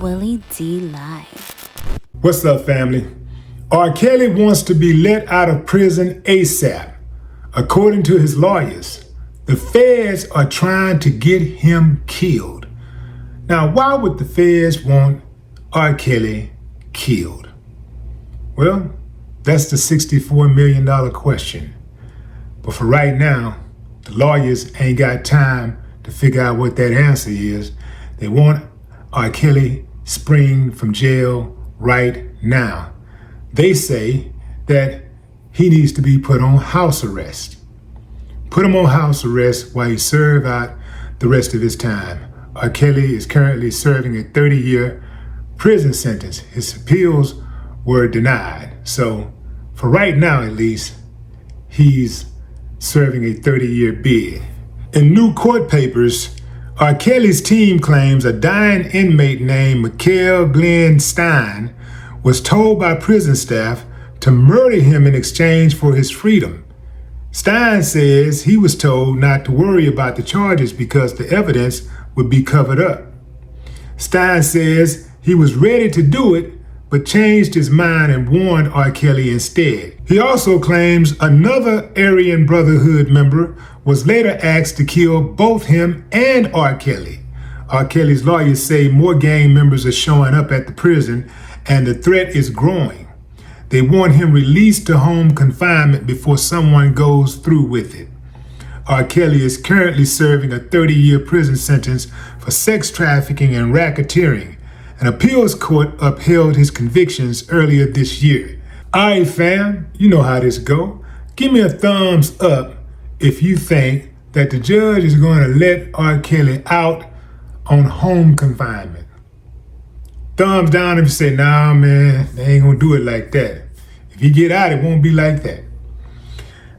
Willie D Live. What's up, family? R. Kelly wants to be let out of prison ASAP. According to his lawyers, the feds are trying to get him killed. Now, why would the feds want R. Kelly killed? Well, that's the $64 million question. But for right now, the lawyers ain't got time to figure out what that answer is. They want R. Kelly springed from jail right now. They say that he needs to be put on house arrest. Put him on house arrest while he serves out the rest of his time. R. Kelly is currently serving a 30-year prison sentence. His appeals were denied. So for right now, at least, he's serving a 30-year bid. In new court papers, R. Kelly's team claims a dying inmate named Michael Glenn Stein was told by prison staff to murder him in exchange for his freedom. Stein says he was told not to worry about the charges because the evidence would be covered up. Stein says he was ready to do it, but changed his mind and warned R. Kelly instead. He also claims another Aryan Brotherhood member was later asked to kill both him and R. Kelly. R. Kelly's lawyers say more gang members are showing up at the prison and the threat is growing. They want him released to home confinement before someone goes through with it. R. Kelly is currently serving a 30-year prison sentence for sex trafficking and racketeering. An appeals court upheld his convictions earlier this year. All right, fam, you know how this go. Give me a thumbs up if you think that the judge is going to let R. Kelly out on home confinement. Thumbs down if you say, nah, man, they ain't going to do it like that. If he get out, it won't be like that.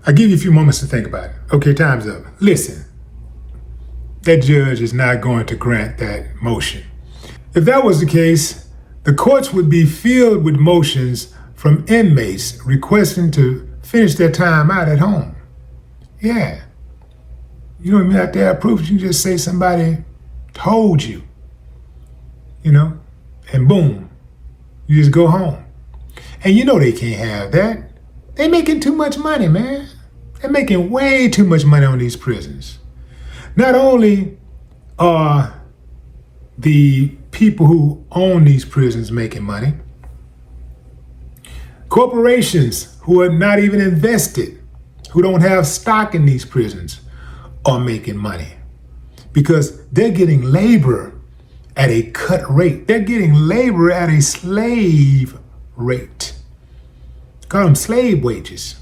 I'll give you a few moments to think about it. Okay, time's up. Listen, that judge is not going to grant that motion. If that was the case, the courts would be filled with motions from inmates requesting to finish their time out at home. Yeah. You don't even have to have proof. You can just say somebody told you, and boom, you just go home. And you know they can't have that. They're making too much money, man. They're making way too much money on these prisons. Not only are the people who own these prisons making money, corporations who are not even invested, who don't have stock in these prisons, are making money because they're getting labor at a cut rate. They're getting labor at a slave rate. Call them slave wages.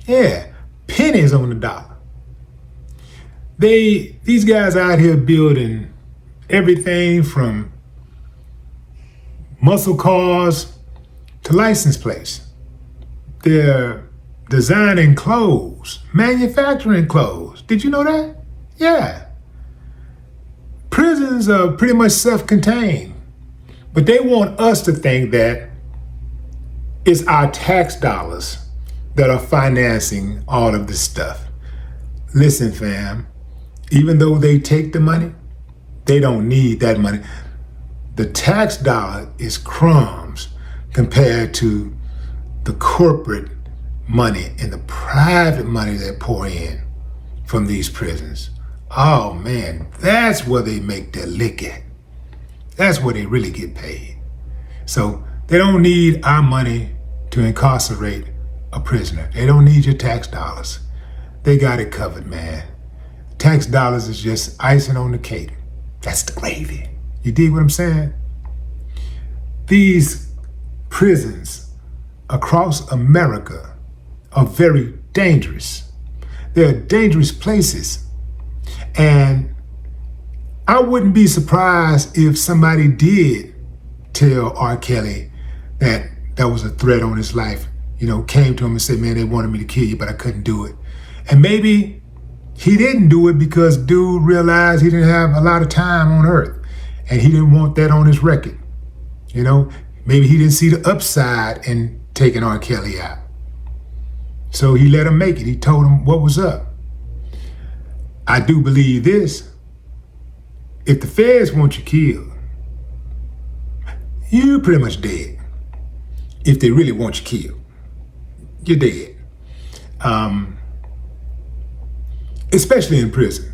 Yeah, pennies on the dollar. These guys out here building everything from muscle cars to license plates. They're designing clothes, manufacturing clothes. Did you know that? Yeah. Prisons are pretty much self-contained, but they want us to think that it's our tax dollars that are financing all of this stuff. Listen, fam, even though they take the money, they don't need that money. The tax dollar is crumbs compared to the corporate money and the private money they pour in from these prisons. Oh man, that's where they make their lick at. That's where they really get paid. So they don't need our money to incarcerate a prisoner. They don't need your tax dollars. They got it covered, man. Tax dollars is just icing on the cake. That's the gravy. You dig what I'm saying? These prisons across America are very dangerous. They're dangerous places. And I wouldn't be surprised if somebody did tell R. Kelly that that was a threat on his life. Came to him and said, man, they wanted me to kill you, but I couldn't do it. And maybe he didn't do it because dude realized he didn't have a lot of time on earth and he didn't want that on his record. Maybe he didn't see the upside in taking R. Kelly out. So he let him make it. He told him what was up. I do believe this. If the feds want you killed, you pretty much dead. If they really want you killed, you're dead. Especially in prison,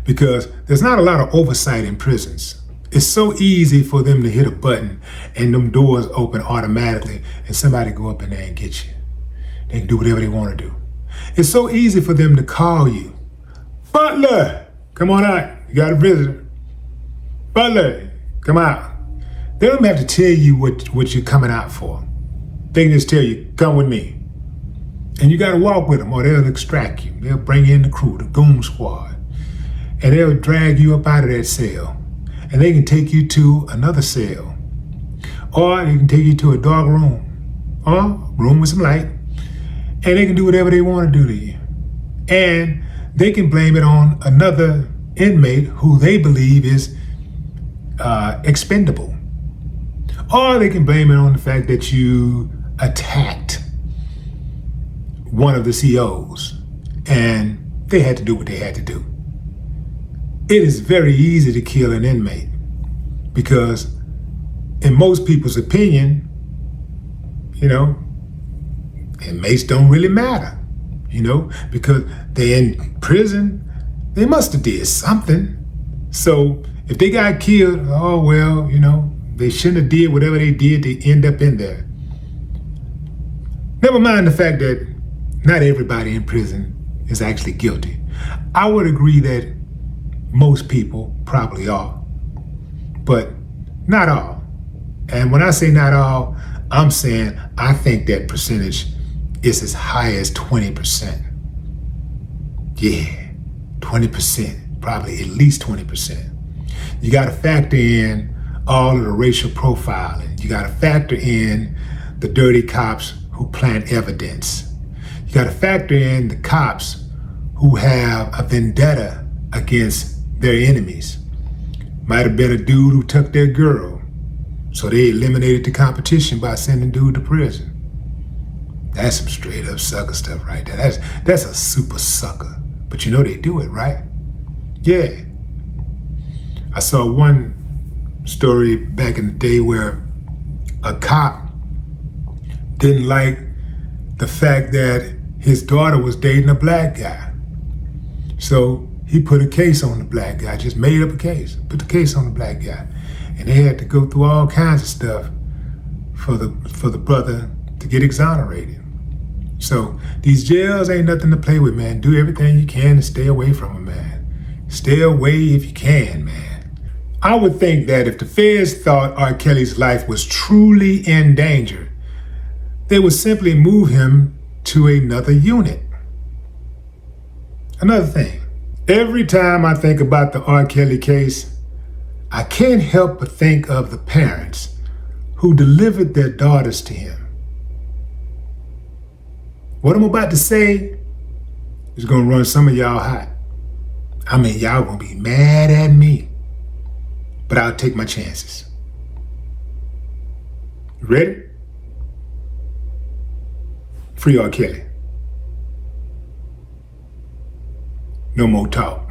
because there's not a lot of oversight in prisons. It's so easy for them to hit a button and them doors open automatically and somebody go up in there and get you. They can do whatever they want to do. It's so easy for them to call you. Butler, come on out. You got a visitor. Butler, come out. They don't have to tell you what you're coming out for. They can just tell you, come with me. And you got to walk with them or they'll extract you. They'll bring in the crew, the goon squad. And they'll drag you up out of that cell. And they can take you to another cell. Or they can take you to a dark room. Or room with some light. And they can do whatever they want to do to you. And they can blame it on another inmate who they believe is expendable. Or they can blame it on the fact that you attacked one of the COs and they had to do what they had to do. It is very easy to kill an inmate because in most people's opinion, inmates don't really matter, because they're in prison, they must have did something. So if they got killed, oh well, they shouldn't have did whatever they did to end up in there. Never mind the fact that not everybody in prison is actually guilty. I would agree that most people probably are, but not all. And when I say not all, I'm saying I think that percentage is as high as 20%. Yeah, 20%, probably at least 20%. You got to factor in all of the racial profiling. You got to factor in the dirty cops who plant evidence. You got to factor in the cops who have a vendetta against their enemies. Might have been a dude who took their girl, so they eliminated the competition by sending dude to prison. That's some straight up sucker stuff right there. That's a super sucker. But they do it, right? Yeah. I saw one story back in the day where a cop didn't like the fact that his daughter was dating a black guy. So he put a case on the black guy, just made up a case, put the case on the black guy. And they had to go through all kinds of stuff for the brother to get exonerated. So these jails ain't nothing to play with, man. Do everything you can to stay away from them, man. Stay away if you can, man. I would think that if the feds thought R. Kelly's life was truly in danger, they would simply move him to another unit. Another thing, every time I think about the R. Kelly case, I can't help but think of the parents who delivered their daughters to him. What I'm about to say is gonna run some of y'all hot. I mean, y'all gonna be mad at me, but I'll take my chances. Ready? Free R. Kelly. No more talk.